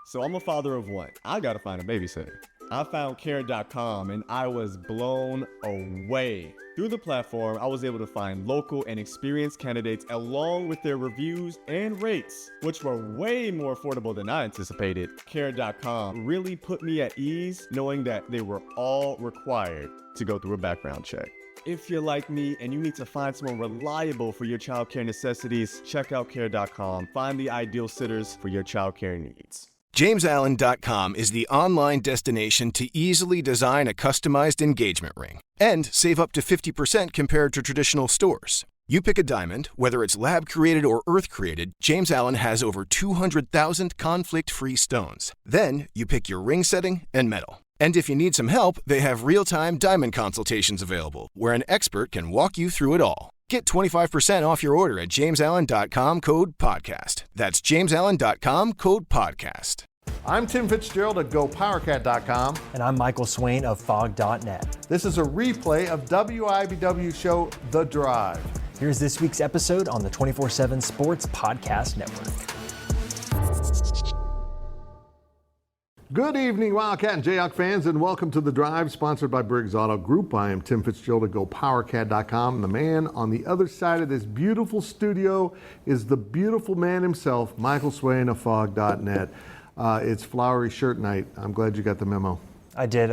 So I'm a father of one. I gotta find a babysitter. I found care.com and I was blown away. Through the platform, I was able to find local and experienced candidates along with their reviews and rates, which were way more affordable than I anticipated. Care.com really put me at ease knowing that they were all required to go through a background check. If you're like me and you need to find someone reliable for your childcare necessities, check out care.com. Find the ideal sitters for your childcare needs. JamesAllen.com is the online destination to easily design a customized engagement ring and save up to 50% compared to traditional stores. You pick a diamond, whether it's lab-created or earth-created, James Allen has over 200,000 conflict-free stones. Then you pick your ring setting and metal. And if you need some help, they have real-time diamond consultations available, where an expert can walk you through it all. Get 25% off your order at JamesAllen.com, code podcast. That's JamesAllen.com, code podcast. I'm Tim Fitzgerald at GoPowerCat.com. And I'm Michael Swain of Fog.net. This is a replay of WIBW show The Drive. Here's this week's episode on the 24/7 Sports Podcast Network. Good evening, Wildcat and Jayhawk fans, and welcome to The Drive, sponsored by Briggs Auto Group. I am Tim Fitzgerald at GoPowerCat.com, and the man on the other side of this beautiful studio is the beautiful man himself, Michael Swain of Fog.net. It's flowery shirt night. I'm glad you got the memo. I did.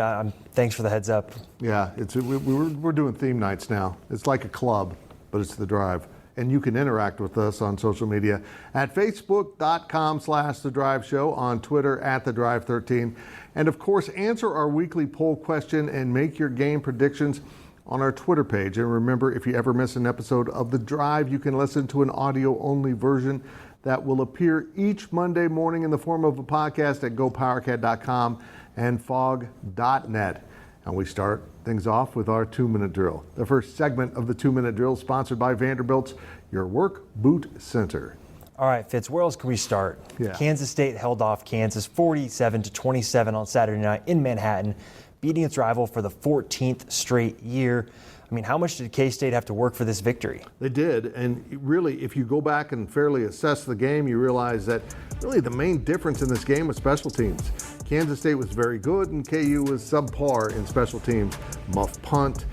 Thanks for the heads up. Yeah, we're doing theme nights now. It's like a club, but it's The Drive. And you can interact with us on social media at facebook.com/The Drive Show, on Twitter at The Drive 13. And of course, answer our weekly poll question and make your game predictions on our Twitter page. And remember, if you ever miss an episode of The Drive, you can listen to an audio-only version that will appear each Monday morning in the form of a podcast at GoPowerCat.com and Fog.net. And we start things off with our 2-minute drill. The first segment of the 2-minute drill, sponsored by Vanderbilt's Your Work Boot Center. All right, Fitz, where else can we start? Yeah. Kansas State held off Kansas 47-27 on Saturday night in Manhattan, beating its rival for the 14th straight year. I mean, how much did K-State have to work for this victory? They did, and really, if you go back and fairly assess the game, you realize that really the main difference in this game was special teams. Kansas State was very good, and KU was subpar in special teams. Muff punt.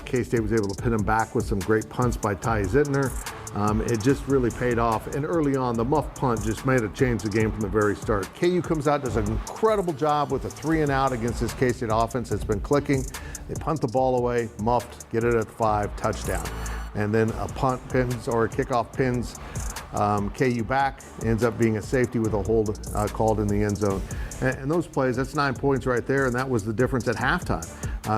K-State was able to pin them back with some great punts by Ty Zitner. It just really paid off. And early on, the muff punt just made it change the game from the very start. KU comes out, does an incredible job with a 3-and-out against this K-State offense. It's been clicking. They punt the ball away, muffed, get it at 5, touchdown. And then a punt pins or a kickoff pins KU back, ends up being a safety with a hold called in the end zone. And those plays, that's 9 points right there, and that was the difference at halftime.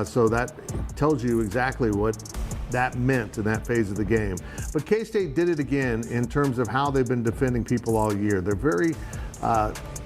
So that tells you exactly what that meant in that phase of the game. But K-State did it again in terms of how they've been defending people all year. They're very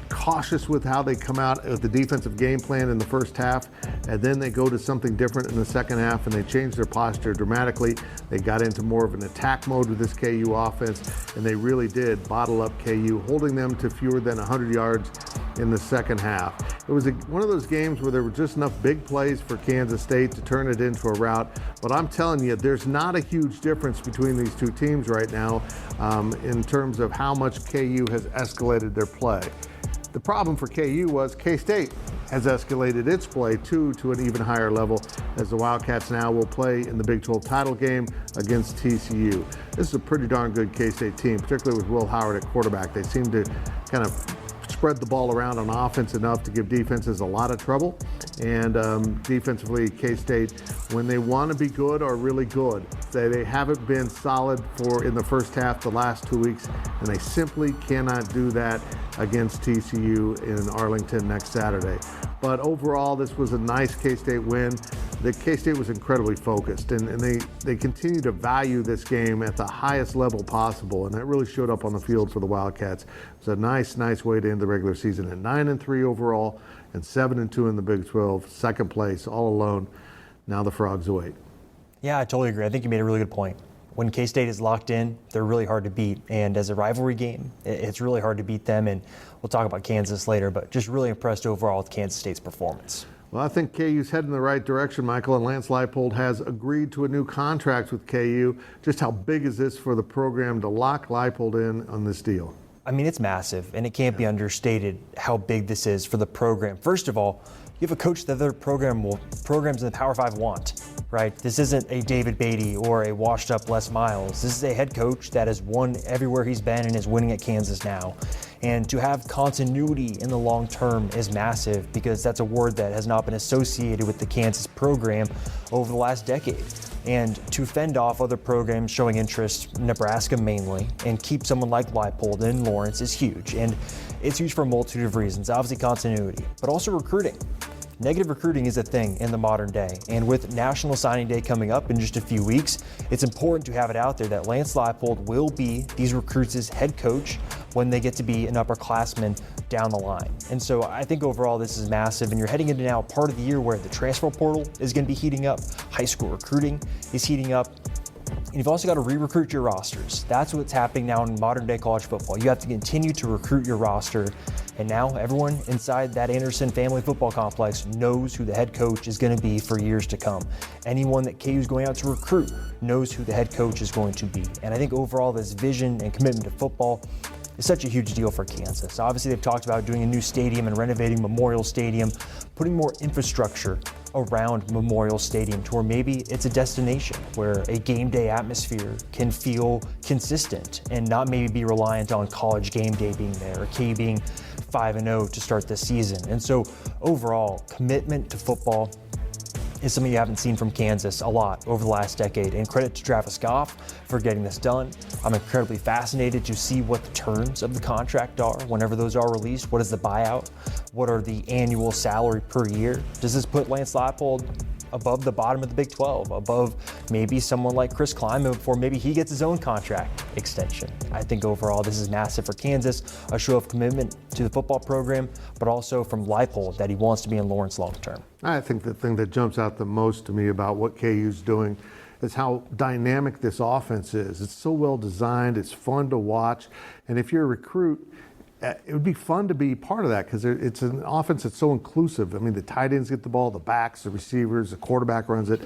cautious with how they come out with the defensive game plan in the first half, and then they go to something different in the second half, and they change their posture dramatically. They got into more of an attack mode with this KU offense, and they really did bottle up KU, holding them to fewer than 100 yards in the second half. It was one of those games where there were just enough big plays for Kansas State to turn it into a rout, but I'm telling you, there's not a huge difference between these two teams right now in terms of how much KU has escalated their play. The problem for KU was K-State has escalated its play to an even higher level, as the Wildcats now will play in the Big 12 title game against TCU. This is a pretty darn good K-State team, particularly with Will Howard at quarterback. They seem to kind of spread the ball around on offense enough to give defenses a lot of trouble. And defensively, K-State, when they want to be good, are really good. They haven't been solid in the first half the last 2 weeks, and they simply cannot do that against TCU in Arlington next Saturday. But overall, this was a nice K-State win. The K-State was incredibly focused, and they continue to value this game at the highest level possible, and that really showed up on the field for the Wildcats. It was a nice way to end the regular season at 9-3 overall and 7-2 in the Big 12, second place, all alone. Now the Frogs await. Yeah, I totally agree. I think you made a really good point. When K-State is locked in, they're really hard to beat. And as a rivalry game, it's really hard to beat them. And we'll talk about Kansas later, but just really impressed overall with Kansas State's performance. Well, I think KU's heading in the right direction, Michael, and Lance Leipold has agreed to a new contract with KU. Just how big is this for the program to lock Leipold in on this deal? I mean, it's massive, and it can't be understated how big this is for the program. First of all, you have a coach that other programs in the Power 5 want, right? This isn't a David Beatty or a washed-up Les Miles. This is a head coach that has won everywhere he's been and is winning at Kansas now. And to have continuity in the long term is massive, because that's a word that has not been associated with the Kansas program over the last decade. And to fend off other programs showing interest, Nebraska mainly, and keep someone like Leipold in Lawrence is huge. And it's huge for a multitude of reasons. Obviously continuity, but also recruiting. Negative recruiting is a thing in the modern day, and with National Signing Day coming up in just a few weeks, it's important to have it out there that Lance Leipold will be these recruits' head coach when they get to be an upperclassman down the line. And so I think overall this is massive, and you're heading into now part of the year where the transfer portal is going to be heating up, high school recruiting is heating up, and you've also got to re-recruit your rosters. That's what's happening now in modern day college football. You have to continue to recruit your roster. And now everyone inside that Anderson family football complex knows who the head coach is going to be for years to come. Anyone that KU is going out to recruit knows who the head coach is going to be. And I think overall this vision and commitment to football is such a huge deal for Kansas. Obviously they've talked about doing a new stadium and renovating Memorial Stadium, putting more infrastructure around Memorial Stadium to where maybe it's a destination where a game day atmosphere can feel consistent and not maybe be reliant on College game day being there or KU being 5-0 to start this season. And so overall, commitment to football is something you haven't seen from Kansas a lot over the last decade. And credit to Travis Goff for getting this done. I'm incredibly fascinated to see what the terms of the contract are whenever those are released. What is the buyout? What are the annual salary per year? Does this put Lance Leipold above the bottom of the Big 12, above maybe someone like Chris Klieman before maybe he gets his own contract extension? I think overall this is massive for Kansas, a show of commitment to the football program, but also from Leipold that he wants to be in Lawrence long term. I think the thing that jumps out the most to me about what KU's doing is how dynamic this offense is. It's so well designed, it's fun to watch, and if you're a recruit, it would be fun to be part of that because it's an offense that's so inclusive. I mean, the tight ends get the ball, the backs, the receivers, the quarterback runs it.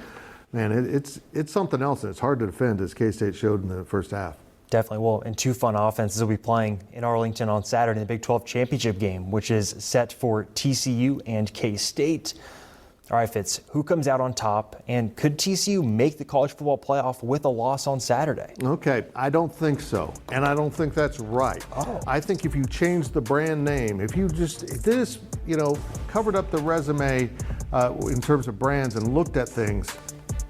Man, it's something else, and it's hard to defend, as K-State showed in the first half. Definitely. Well, and two fun offenses will be playing in Arlington on Saturday in the Big 12 championship game, which is set for TCU and K-State. All right, Fitz, who comes out on top, and could TCU make the college football playoff with a loss on Saturday? Okay, I don't think so, and I don't think that's right. I think if you change the brand name, if this, covered up the resume in terms of brands and looked at things,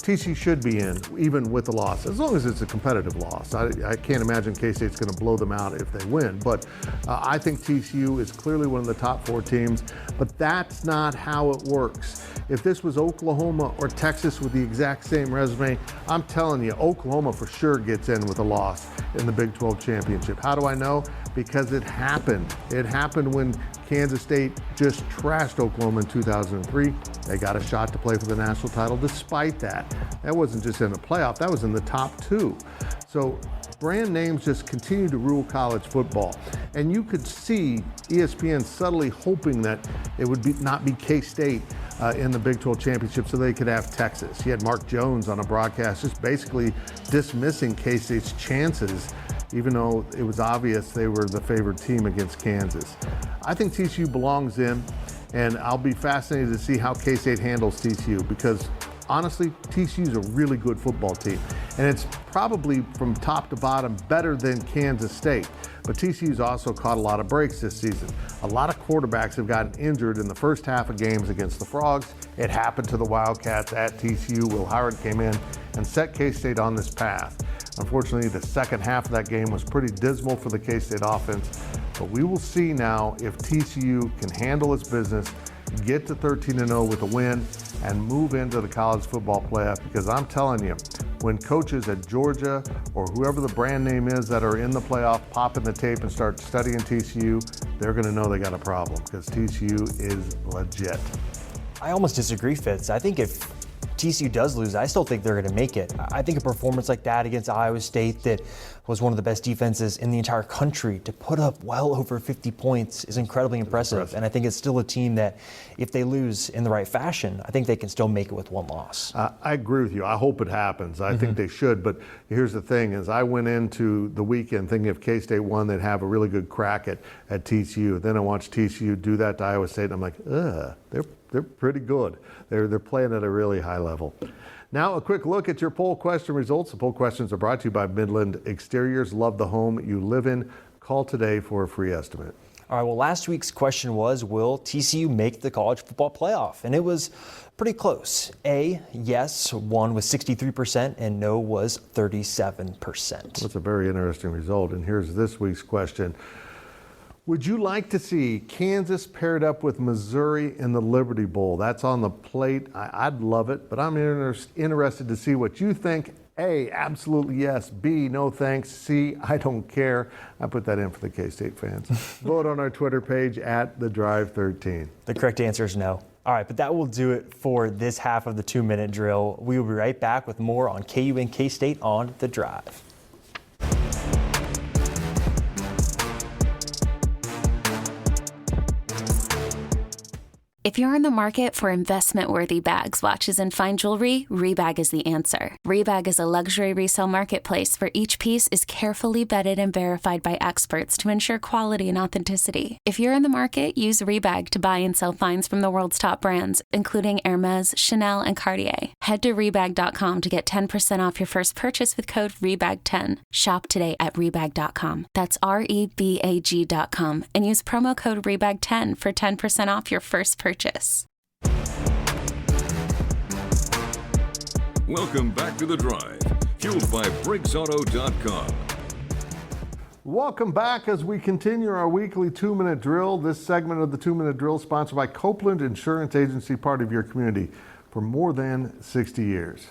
TCU should be in, even with the loss, as long as it's a competitive loss. I can't imagine K-State's going to blow them out if they win, but I think TCU is clearly one of the top 4 teams, but that's not how it works. If this was Oklahoma or Texas with the exact same resume, I'm telling you, Oklahoma for sure gets in with a loss in the Big 12 championship. How do I know? Because it happened. It happened when Kansas State just trashed Oklahoma in 2003. They got a shot to play for the national title despite that. That wasn't just in the playoff, that was in the top 2. So brand names just continue to rule college football. And you could see ESPN subtly hoping that it would not be K-State in the Big 12 championship so they could have Texas. You had Mark Jones on a broadcast just basically dismissing K-State's chances, even though it was obvious they were the favored team against Kansas. I think TCU belongs in, and I'll be fascinated to see how K-State handles TCU because honestly, TCU is a really good football team, and it's probably from top to bottom better than Kansas State. But TCU's also caught a lot of breaks this season. A lot of quarterbacks have gotten injured in the first half of games against the Frogs. It happened to the Wildcats at TCU. Will Howard came in and set K-State on this path. Unfortunately, the second half of that game was pretty dismal for the K-State offense. But we will see now if TCU can handle its business, get to 13-0 with a win, and move into the college football playoff. Because I'm telling you, when coaches at Georgia or whoever the brand name is that are in the playoff pop in the tape and start studying TCU, they're going to know they got a problem because TCU is legit. I almost disagree, Fitz. I think if TCU does lose, I still think they're going to make it. I think a performance like that against Iowa State, that was one of the best defenses in the entire country, to put up well over 50 points is incredibly impressive. And I think it's still a team that, if they lose in the right fashion, I think they can still make it with one loss. I agree with you. I hope it happens. I think they should. But here's the thing: is I went into the weekend thinking if K-State won, they'd have a really good crack at TCU. Then I watched TCU do that to Iowa State, and I'm like, they're pretty good. They're playing at a really high level. Now, a quick look at your poll question results. The poll questions are brought to you by Midland Exteriors. Love the home you live in. Call today for a free estimate. All right, well, last week's question was, will TCU make the college football playoff? And it was pretty close. A, yes, won with 63%, and no was 37%. That's a very interesting result. And here's this week's question. Would you like to see Kansas paired up with Missouri in the Liberty Bowl? That's on the plate. I'd love it, but I'm interested to see what you think. A, absolutely yes. B, no thanks. C, I don't care. I put that in for the K-State fans. Vote on our Twitter page at TheDrive13. The correct answer is no. All right, but that will do it for this half of the 2-minute drill. We will be right back with more on KU and K-State on The Drive. If you're in the market for investment-worthy bags, watches, and fine jewelry, Rebag is the answer. Rebag is a luxury resale marketplace where each piece is carefully vetted and verified by experts to ensure quality and authenticity. If you're in the market, use Rebag to buy and sell finds from the world's top brands, including Hermes, Chanel, and Cartier. Head to Rebag.com to get 10% off your first purchase with code REBAG10. Shop today at Rebag.com. That's REBAG.com. And use promo code REBAG10 for 10% off your first purchase. Welcome back to The Drive, fueled by BriggsAuto.com. Welcome back as we continue our weekly 2-minute drill. This segment of the 2-minute drill is sponsored by Copeland Insurance Agency, part of your community for more than 60 years.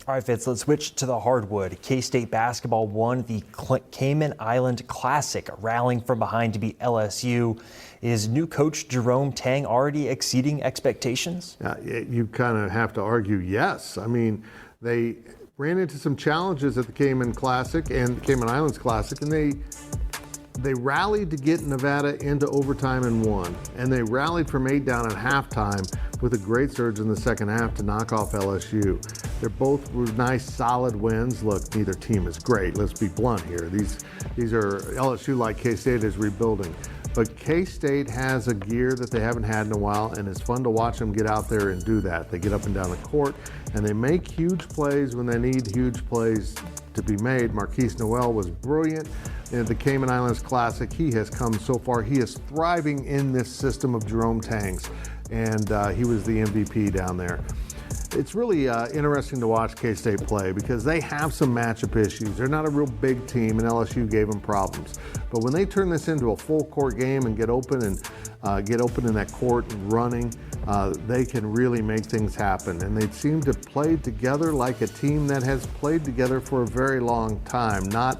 All right, Fitz, let's switch to the hardwood. K-State basketball won the Cayman Island Classic, rallying from behind to beat LSU. Is new coach Jerome Tang already exceeding expectations? You kind of have to argue yes. I mean, they ran into some challenges at the Cayman Classic and the Cayman Islands Classic, and they rallied to get Nevada into overtime and won. And they rallied from 8 down at halftime with a great surge in the second half to knock off LSU. They're both nice, solid wins. Look, neither team is great. Let's be blunt here. These are LSU, like K-State, is rebuilding. But K-State has a gear that they haven't had in a while, and it's fun to watch them get out there and do that. They get up and down the court, and they make huge plays when they need huge plays to be made. Marquise Noel was brilliant in the Cayman Islands Classic. He has come so far. He is thriving in this system of Jerome Tang's, and he was the MVP down there. It's really interesting to watch K-State play because they have some matchup issues. They're not a real big team, and LSU gave them problems. But when they turn this into a full court game and get open in that court and running, they can really make things happen. And they seem to play together like a team that has played together for a very long time, not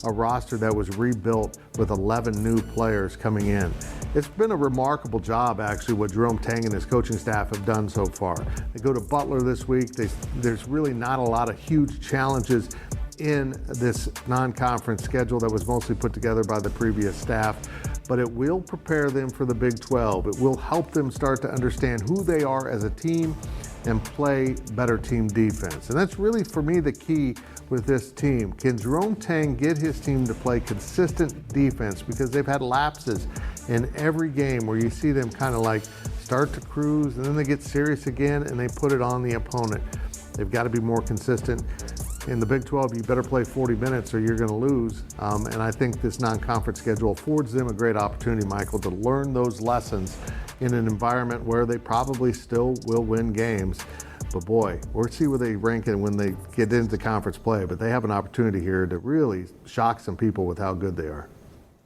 a roster that was rebuilt with 11 new players coming in. It's been a remarkable job, actually, what Jerome Tang and his coaching staff have done so far. They go to Butler this week. There's really not a lot of huge challenges in this non-conference schedule that was mostly put together by the previous staff, but it will prepare them for the Big 12. It will help them start to understand who they are as a team and play better team defense. And that's really, for me, the key with this team. Can Jerome Tang get his team to play consistent defense? Because they've had lapses in every game where you see them kind of like start to cruise and then they get serious again and they put it on the opponent. They've got to be more consistent. In the Big 12, you better play 40 minutes or you're going to lose. And I think this non-conference schedule affords them a great opportunity, Michael, to learn those lessons in an environment where they probably still will win games. But boy, we'll see where they rank in when they get into conference play. But they have an opportunity here to really shock some people with how good they are.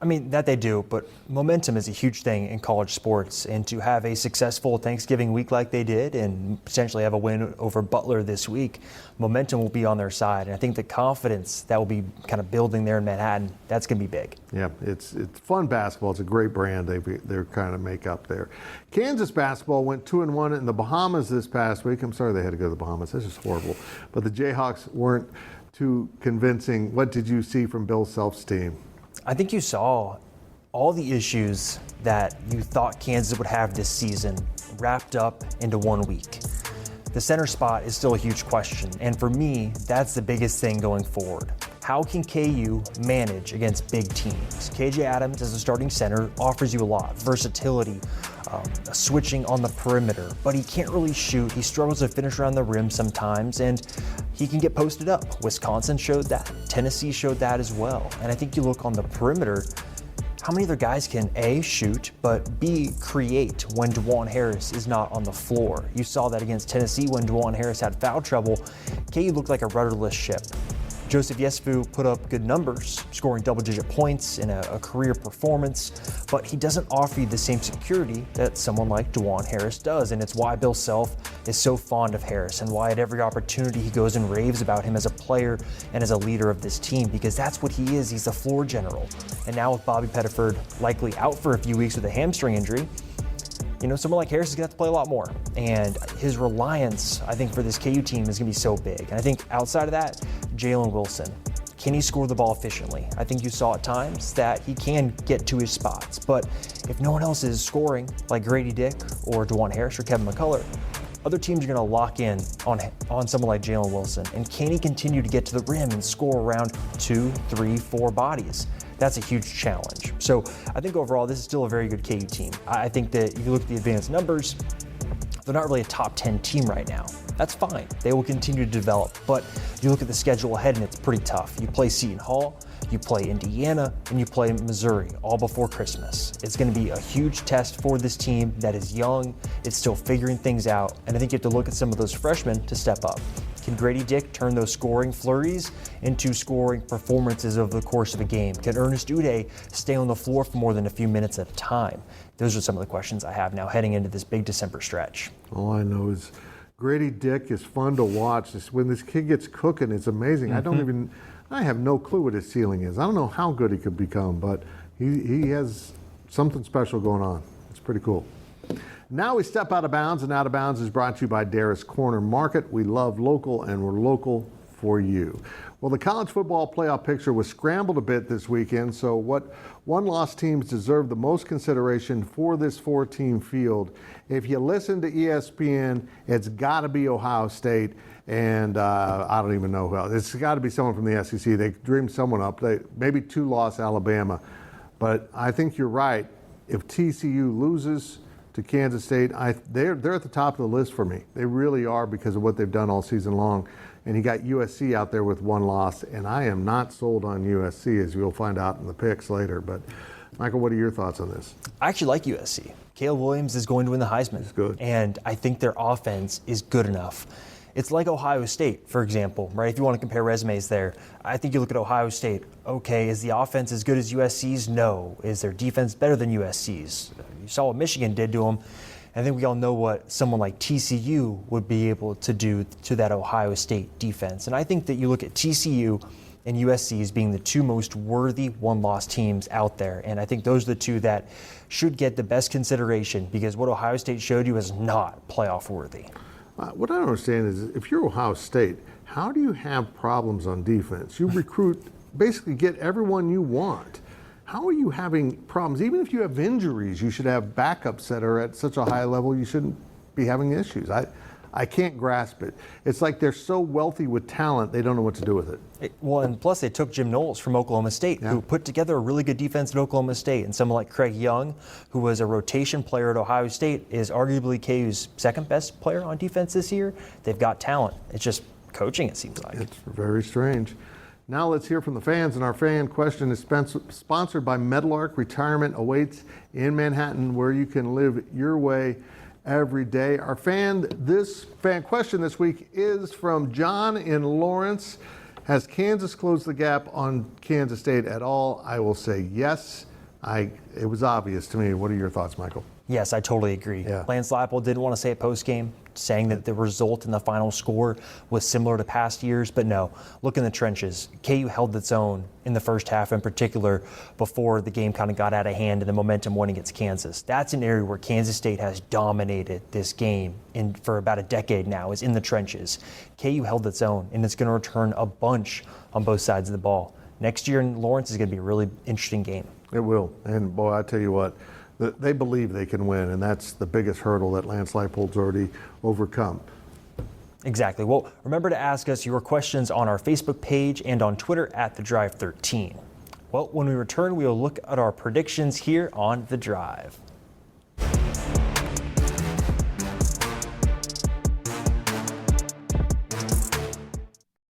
I mean, that they do, but momentum is a huge thing in college sports. And to have a successful Thanksgiving week like they did and potentially have a win over Butler this week, momentum will be on their side. And I think the confidence that will be kind of building there in Manhattan, that's going to be big. Yeah, it's fun basketball. It's a great brand they're kind of make up there. Kansas basketball went 2-1 in the Bahamas this past week. I'm sorry they had to go to the Bahamas. This is horrible. But the Jayhawks weren't too convincing. What did you see from Bill Self's team? I think you saw all the issues that you thought Kansas would have this season wrapped up into 1 week. The center spot is still a huge question, and for me, that's the biggest thing going forward. How can KU manage against big teams? KJ Adams as a starting center offers you a lot, versatility, switching on the perimeter, but he can't really shoot. He struggles to finish around the rim sometimes, and he can get posted up. Wisconsin showed that. Tennessee showed that as well. And I think you look on the perimeter, how many other guys can A, shoot, but B, create when DeJuan Harris is not on the floor? You saw that against Tennessee when DeJuan Harris had foul trouble. KU looked like a rudderless ship. Joseph Yesufu put up good numbers, scoring double-digit points in a career performance, but he doesn't offer you the same security that someone like DeJuan Harris does, and it's why Bill Self is so fond of Harris and why at every opportunity he goes and raves about him as a player and as a leader of this team, because that's what he is. He's the floor general. And now with Bobby Pettiford likely out for a few weeks with a hamstring injury, you know, someone like Harris is going to have to play a lot more. And his reliance, I think, for this KU team is going to be so big. And I think outside of that, Jalen Wilson, can he score the ball efficiently? I think you saw at times that he can get to his spots. But if no one else is scoring, like Grady Dick or DeJuan Harris or Kevin McCullough, other teams are going to lock in on someone like Jalen Wilson. And can he continue to get to the rim and score around 2, 3, 4 bodies? That's a huge challenge. So I think overall, this is still a very good KU team. I think that if you look at the advanced numbers, they're not really a top 10 team right now. That's fine. They will continue to develop. But you look at the schedule ahead and it's pretty tough. You play Seton Hall, you play Indiana, and you play Missouri all before Christmas. It's going to be a huge test for this team that is young. It's still figuring things out. And I think you have to look at some of those freshmen to step up. Can Grady Dick turn those scoring flurries into scoring performances over the course of a game? Can Ernest Uday stay on the floor for more than a few minutes at a time? Those are some of the questions I have now heading into this big December stretch. All I know is Grady Dick is fun to watch. When this kid gets cooking, it's amazing. Mm-hmm. I have no clue what his ceiling is. I don't know how good he could become, but he has something special going on. It's pretty cool. Now we step out of bounds, and Out of Bounds is brought to you by Darris Corner Market. We love local, and we're local for you. Well, the college football playoff picture was scrambled a bit this weekend, so what one-loss teams deserve the most consideration for this 4-team field? If you listen to ESPN, it's got to be Ohio State, and I don't even know who else. It's got to be someone from the SEC. They dreamed someone up. Maybe 2-loss Alabama. But I think you're right. If TCU loses to Kansas State, they're at the top of the list for me. They really are because of what they've done all season long. And you got USC out there with 1 loss, and I am not sold on USC, as you'll find out in the picks later. But, Michael, what are your thoughts on this? I actually like USC. Caleb Williams is going to win the Heisman. He's good. And I think their offense is good enough. It's like Ohio State, for example, right? If you want to compare resumes there, I think you look at Ohio State. Okay, is the offense as good as USC's? No. Is their defense better than USC's? You saw what Michigan did to them. I think we all know what someone like TCU would be able to do to that Ohio State defense. And I think that you look at TCU and USC as being the 2 most worthy 1-loss teams out there. And I think those are the 2 that should get the best consideration, because what Ohio State showed you is not playoff worthy. What I don't understand is, if you're Ohio State, how do you have problems on defense? You recruit, basically get everyone you want. How are you having problems? Even if you have injuries, you should have backups that are at such a high level, you shouldn't be having issues. I can't grasp it. It's like they're so wealthy with talent, they don't know what to do with it. Well, and plus they took Jim Knowles from Oklahoma State, who put together a really good defense at Oklahoma State. And someone like Craig Young, who was a rotation player at Ohio State, is arguably KU's 2nd best player on defense this year. They've got talent. It's just coaching, it seems like. It's very strange. Now let's hear from the fans, and our fan question is sponsored by Meadowlark. Retirement awaits in Manhattan, where you can live your way every day. Our fan question this week is from John in Lawrence. Has Kansas closed the gap on Kansas State at all? I will say yes. It was obvious to me. What are your thoughts, Michael? Yes, I totally agree. Yeah. Lance Leipold didn't want to say it post-game, saying that the result in the final score was similar to past years, but no, look in the trenches. KU held its own in the first half in particular before the game kind of got out of hand and the momentum went against Kansas. That's an area where Kansas State has dominated this game for about a decade now, is in the trenches. KU held its own, and it's going to return a bunch on both sides of the ball. Next year in Lawrence is going to be a really interesting game. It will. And boy, I tell you what, they believe they can win, and that's the biggest hurdle that Lance Leipold's already overcome. Exactly. Well, remember to ask us your questions on our Facebook page and on Twitter at The Drive 13. Well, when we return, we will look at our predictions here on The Drive.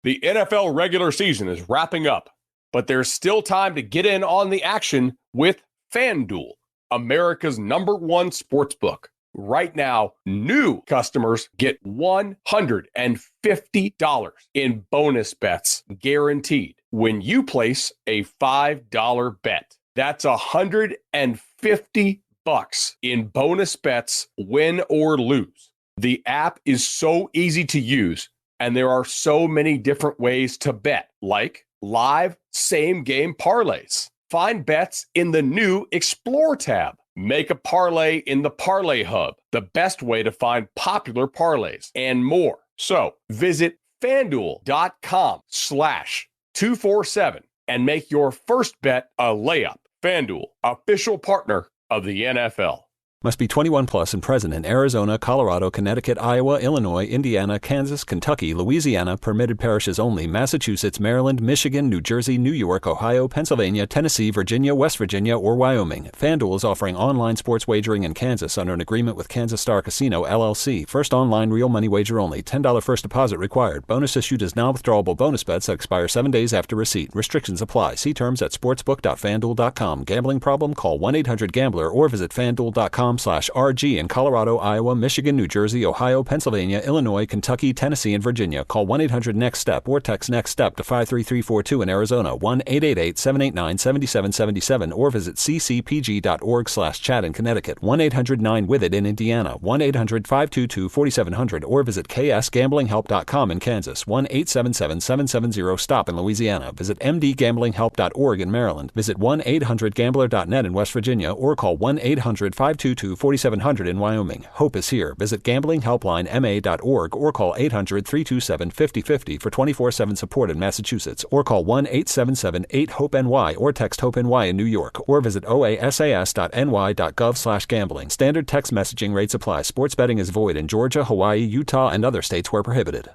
The NFL regular season is wrapping up, but there's still time to get in on the action with FanDuel, America's #1 sportsbook. Right now, new customers get $150 in bonus bets guaranteed when you place a $5 bet. That's $150 in bonus bets, win or lose. The app is so easy to use, and there are so many different ways to bet, like live same-game parlays. Find bets in the new Explore tab. Make a parlay in the Parlay Hub, the best way to find popular parlays, and more. So visit FanDuel.com/247 and make your first bet a layup. FanDuel, official partner of the NFL. Must be 21 plus and present in Arizona, Colorado, Connecticut, Iowa, Illinois, Indiana, Kansas, Kentucky, Louisiana, permitted parishes only, Massachusetts, Maryland, Michigan, New Jersey, New York, Ohio, Pennsylvania, Tennessee, Virginia, West Virginia, or Wyoming. FanDuel is offering online sports wagering in Kansas under an agreement with Kansas Star Casino, LLC. First online real money wager only. $10 first deposit required. Bonus issued as non-withdrawable bonus bets that expire 7 days after receipt. Restrictions apply. See terms at sportsbook.fanduel.com. Gambling problem? Call 1-800-GAMBLER or visit fanduel.com/RG in Colorado, Iowa, Michigan, New Jersey, Ohio, Pennsylvania, Illinois, Kentucky, Tennessee, and Virginia. Call 1-800-NEXT-STEP or text NEXT-STEP to 53342 in Arizona, 1-888-789-7777, or visit ccpg.org/chat in Connecticut, 1-800-9-WITH-IT in Indiana, 1-800-522-4700, or visit ksgamblinghelp.com in Kansas, 1-877-770-STOP in Louisiana. Visit mdgamblinghelp.org in Maryland. Visit 1-800-GAMBLER.net in West Virginia, or call 1-800-522-4700 in Wyoming. Hope is here. Visit gamblinghelplinema.org or call 800-327-5050 for 24/7 support in Massachusetts, or call 1-877-8-HOPE-NY or text HOPE-NY in New York, or visit oasas.ny.gov/gambling. Standard text messaging rates apply. Sports betting is void in Georgia, Hawaii, Utah, and other states where prohibited.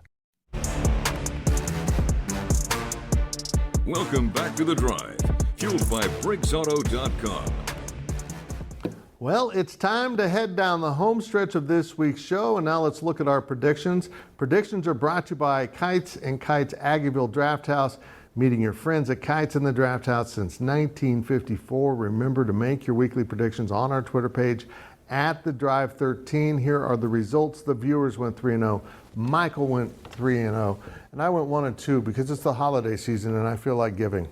Welcome back to The Drive, fueled by BriggsAuto.com. Well, it's time to head down the home stretch of this week's show, and now let's look at our predictions. Predictions are brought to you by Kites and Kites Aggieville Draft House. Meeting your friends at Kites in the Draft House since 1954. Remember to make your weekly predictions on our Twitter page at The Drive 13. Here are the results. The viewers went 3-0. Michael went 3-0. And I went 1-2 because it's the holiday season and I feel like giving.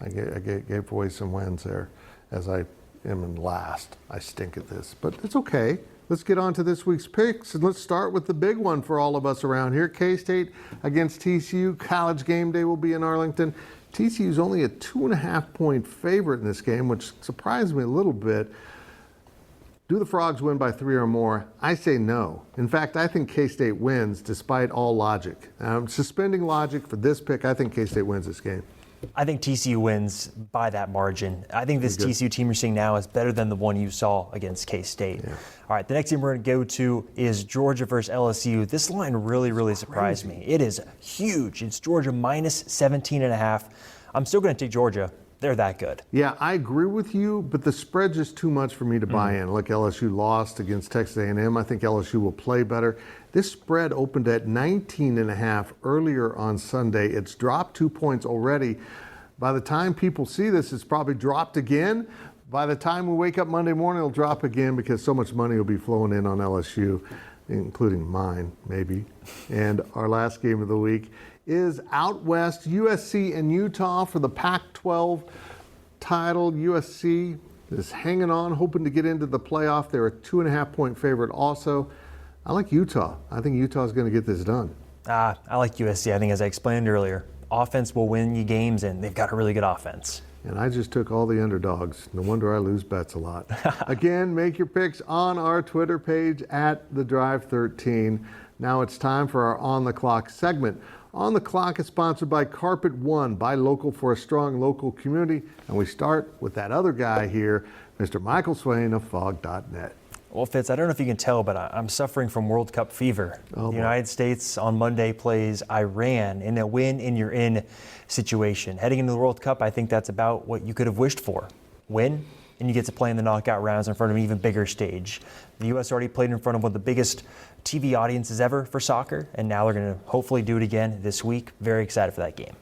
I gave away some wins there as I am in last. I stink at this, but it's okay. Let's get on to this week's picks, and let's start with the big one for all of us around here. K-State against TCU. College game day will be in Arlington. TCU's only a 2.5-point favorite in this game, which surprised me a little bit. Do the Frogs win by 3 or more? I say no. In fact, I think K-State wins despite all logic. I'm suspending logic for this pick. I think K-State wins this game. I think TCU wins by that margin. I think this TCU team you're seeing now is better than the one you saw against K-State. Yeah. All right, the next team we're going to go to is Georgia versus LSU. This line really surprised me. It is huge. It's Georgia minus 17.5. I'm still going to take Georgia. They're that good. Yeah, I agree with you, but the spread's just too much for me to buy in. Look, LSU lost against Texas A&M. I think LSU will play better. This spread opened at 19.5 earlier on Sunday. It's dropped 2 points already. By the time people see this, it's probably dropped again. By the time we wake up Monday morning, it'll drop again because so much money will be flowing in on LSU, including mine, maybe. And our last game of the week is out west, USC and Utah for the Pac-12 title. USC is hanging on, hoping to get into the playoff. They're a 2.5-point favorite also. I like Utah. I think Utah is going to get this done. I like USC. I think, as I explained earlier, offense will win you games, and they've got a really good offense. And I just took all the underdogs. No wonder I lose bets a lot. Again, make your picks on our Twitter page at TheDrive13. Now it's time for our On the Clock segment. On the Clock is sponsored by Carpet One. Buy local for a strong local community. And we start with that other guy here, Mr. Michael Swain of Fog.net. Well, Fitz, I don't know if you can tell, but I'm suffering from World Cup fever. Oh, the United States on Monday plays Iran in a win and you're in situation. Heading into the World Cup, I think that's about what you could have wished for. Win, and you get to play in the knockout rounds in front of an even bigger stage. The U.S. already played in front of one of the biggest TV audiences ever for soccer, and now they're going to hopefully do it again this week. Very excited for that game.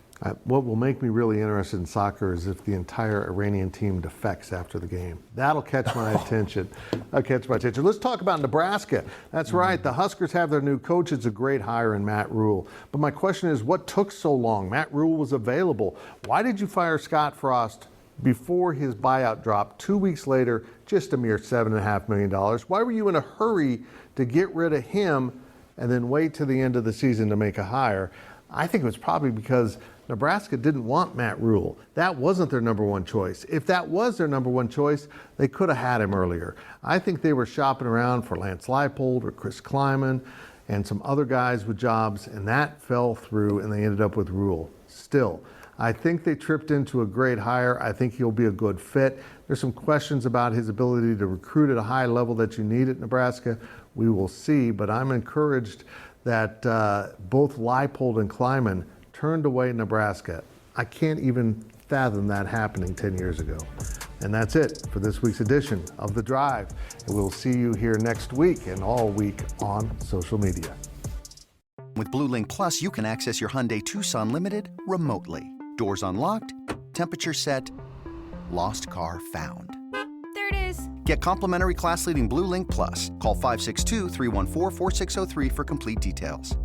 What will make me really interested in soccer is if the entire Iranian team defects after the game. That'll catch my attention. Let's talk about Nebraska. That's right. The Huskers have their new coach. It's a great hire in Matt Rule. But my question is, what took so long? Matt Rule was available. Why did you fire Scott Frost before his buyout dropped 2 weeks later, just a mere $7.5 million? Why were you in a hurry to get rid of him and then wait to the end of the season to make a hire? I think it was probably because Nebraska didn't want Matt Rule. That wasn't their number one choice. If that was their number one choice, they could have had him earlier. I think they were shopping around for Lance Leipold or Chris Kleiman and some other guys with jobs, and that fell through, and they ended up with Rule. Still, I think they tripped into a great hire. I think he'll be a good fit. There's some questions about his ability to recruit at a high level that you need at Nebraska. We will see, but I'm encouraged that both Leipold and Kleiman turned away Nebraska. I can't even fathom that happening 10 years ago. And that's it for this week's edition of The Drive. And we'll see you here next week and all week on social media. With Blue Link Plus, you can access your Hyundai Tucson Limited remotely. Doors unlocked, temperature set, lost car found. There it is. Get complimentary class-leading Blue Link Plus. Call 562-314-4603 for complete details.